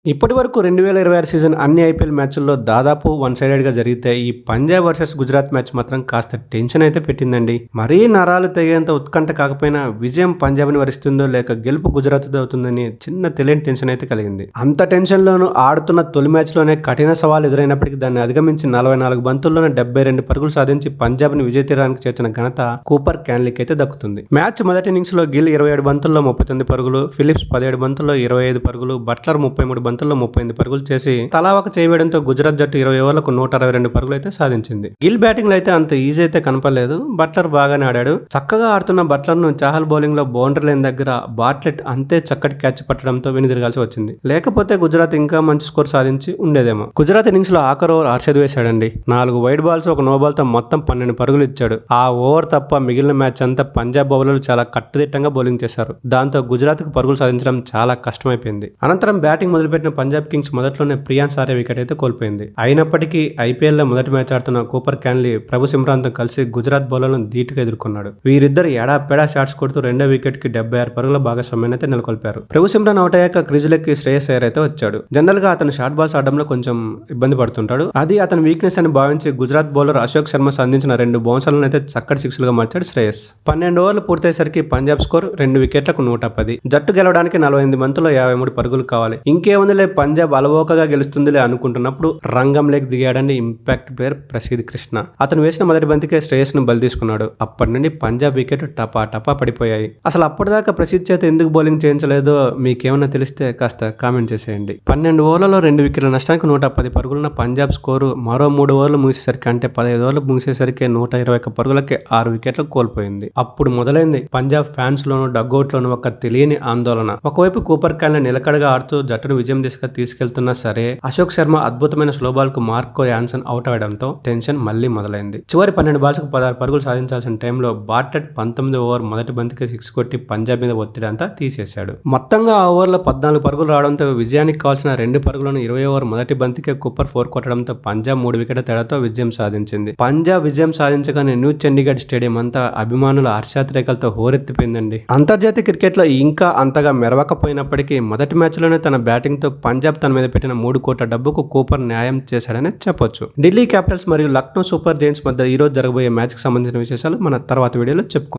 ఇప్పటివరకు 2026 సీజన్ అన్ని ఐపీఎల్ మ్యాచ్ల్లో దాదాపు వన్ సైడెడ్గా జరిగితే ఈ పంజాబ్ వర్సెస్ గుజరాత్ మ్యాచ్ మాత్రం కాస్త టెన్షన్ అయితే పెట్టిందండి. మరీ నరాలు తెగేంత ఉత్కంఠ కాకపోయినా విజయం పంజాబ్ని వరిస్తుందో లేక గెలుపు గుజరాత్ అవుతుందని చిన్న తెలియని టెన్షన్ అయితే కలిగింది. అంత టెన్షన్లోనూ ఆడుతున్న తొలి మ్యాచ్లోనే కఠిన సవాల్ ఎదురైనప్పటికీ దాన్ని అధిగమించి 44 బంతుల్లోనే 72 పరుగులు సాధించి పంజాబ్ని విజయ తీరానికి చేర్చిన ఘనత కూపర్ క్యాన్లీకి అయితే దక్కుతుంది. మ్యాచ్ మొదటి ఇన్నింగ్స్లో గిల్ 27 బంతుల్లో 39 పరుగులు, ఫిలిప్స్ 17 బంతుల్లో 25 పరుగులు, బట్లర్ 33 బంతుల్లో 38 పరుగులు చేసి తలా ఒక చేయడంతో గుజరాత్ జట్టు 20 ఓవర్లకు 162 పరుగులు అయితే సాధించింది. గిల్ బ్యాటింగ్ లో అయితే అంత ఈజీ అయితే కనపడలేదు. బట్లర్ బాగానే ఆడాడు. చక్కగా ఆడుతున్న బట్లర్ ను చాహల్ బౌలింగ్ లో బౌండరీ లైన్ దగ్గర బాట్లెట్ అంతే చక్కటి క్యాచ్ పట్టడంతో వెనుదిరగాల్సి వచ్చింది. లేకపోతే గుజరాత్ ఇంకా మంచి స్కోర్ సాధించి ఉండేదేమో. గుజరాత్ ఇన్నింగ్స్ లో ఆఖరు ఓవర్ అర్షద్ వేశాడండి. 4 వైడ్ బాల్స్ ఒక నో బాల్ తో మొత్తం 12 పరుగులు ఇచ్చాడు. ఆ ఓవర్ తప్ప మిగిలిన మ్యాచ్ అంతా పంజాబ్ బౌలర్లు చాలా కట్టుదిట్టంగా బౌలింగ్ చేశారు. దాంతో గుజరాత్ కు పరుగులు సాధించడం చాలా కష్టమైపోయింది. అనంతరం బ్యాటింగ్ మొదలుపెట్టిన పంజాబ్ కింగ్స్ మొదట్లోనే ప్రియాన్స్ ఆర్య వికెట్ అయితే కోల్పోయింది. అయినప్పటికీ ఐపీఎల్ లో మొదటి మ్యాచ్ ఆడుతున్న కూపర్ క్యాన్లీ ప్రభు సిమ్రాన్ తో కలిసి గుజరాత్ బౌలర్లను ధీటుగా ఎదుర్కొన్నాడు. వీరిద్దరు ఎడాపెడా షాట్స్ కొడుతూ రెండో వికెట్ కి 76 పరుగుల భాగస్వామ్యాన్ని అయితే నెలకొల్పారు. ప్రభు సిమ్రాన్ అవుట్ అయ్యాక క్రీజులకి శ్రేయస్ అయ్యర్ అయితే వచ్చాడు. జనరల్ గా అతను షార్ట్ బాల్స్ ఆడడంలో కొంచెం ఇబ్బంది పడుతుంటాడు. అది అతని వీక్నెస్ అని భావించి గుజరాత్ బౌలర్ అశోక్ శర్మ సంధించిన 2 బౌన్సర్లను అయితే చక్కటి సిక్స్లుగా మార్చాడు శ్రేయస్. 12 ఓవర్లు పూర్తయ్యేసరికి పంజాబ్ స్కోర్ 2 వికెట్లకు 110. జట్టు గెలవడానికి 48 బంతుల్లో 53 పరుగులు కావాలి. ఇంకేముందిలే పంజాబ్ అలవోకగా గెలుస్తుందిలే అనుకుంటున్నప్పుడు రంగంలోకి దిగాడండి ఇంపాక్ట్ ప్లేయర్ ప్రసిద్ధ్ కృష్ణ. అతను వేసిన మొదటి బంతికే శ్రేయస్ ను బలి తీసుకున్నాడు. అప్పటి నుండి పంజాబ్ వికెట్ టపా టపా పడిపోయాయి. అసలు అప్పటిదాకా ప్రసిద్ధ్ చేత ఎందుకు బౌలింగ్ చేయించలేదో మీకేమన్నా తెలిస్తే కాస్త కామెంట్ చేసేయండి. 12 ఓవర్లలో 2 వికెట్ల నష్టానికి 110 పరుగులున్న పంజాబ్ స్కోరు మరో 3 ఓవర్లు ముగిసేసరికి అంటే 15 ఓవర్లు ముగిసేసరికి 121 పరుగులకి 6 వికెట్లకు కోల్పోయింది. అప్పుడు మొదలైంది పంజాబ్ ఫ్యాన్స్ లోను డగ్అవుట్ లోను ఒక తెలియని ఆందోళన. ఒకవైపు కూపర్ క్యాన్లీ నిలకడగా ఆడుతూ జట్టును విజయం దిశగా తీసుకెళ్తున్నా సరే అశోక్ శర్మ అద్భుతమైన స్లో బాల్ కు మార్కో యాన్సన్ అవుట్ అవడంతో టెన్షన్ మళ్లీ మొదలైంది. చివరి 12 బాల్స్ కు 16 పరుగులు సాధించాల్సిన టైంలో బాట్లెట్ 19 ఓవర్ మొదటి బంతికి 6 కొట్టి పంజాబ్ మీద ఒత్తిడి అంతా తీసేశాడు. మొత్తంగా ఆ ఓవర్లో 14 పరుగులు రావడంతో విజయానికి కావాల్సిన 2 పరుగులను 20 ఓవర్ మొదటి బంతికే కూపర్ 4 కొట్టడంతో పంజాబ్ 3 వికెట్ల తేడాతో విజయం సాధించింది. పంజాబ్ విజయం సాధించగానే న్యూ చండీగఢ్ స్టేడియం అంతా అభిమానుల హర్షాతిరేకలతో హోరెత్తిపోయిందండి. అంతర్జాతీయ క్రికెట్ లో ఇంకా అంతగా మెరవకపోయినప్పటికీ మొదటి మ్యాచ్ లోనే తన బ్యాటింగ్ తో పంజాబ్ తన మీద పెట్టిన 3 కోట్ల డబ్బుకు కూపర్ న్యాయం చేశాడని చెప్పొచ్చు. ఢిల్లీ క్యాపిటల్స్ మరియు లక్నో సూపర్ జైంట్స్ మధ్య ఈ రోజు జరగబోయే మ్యాచ్ కి సంబంధించిన విశేషాలు మన తర్వాత వీడియోలో చెప్పుకుందాం.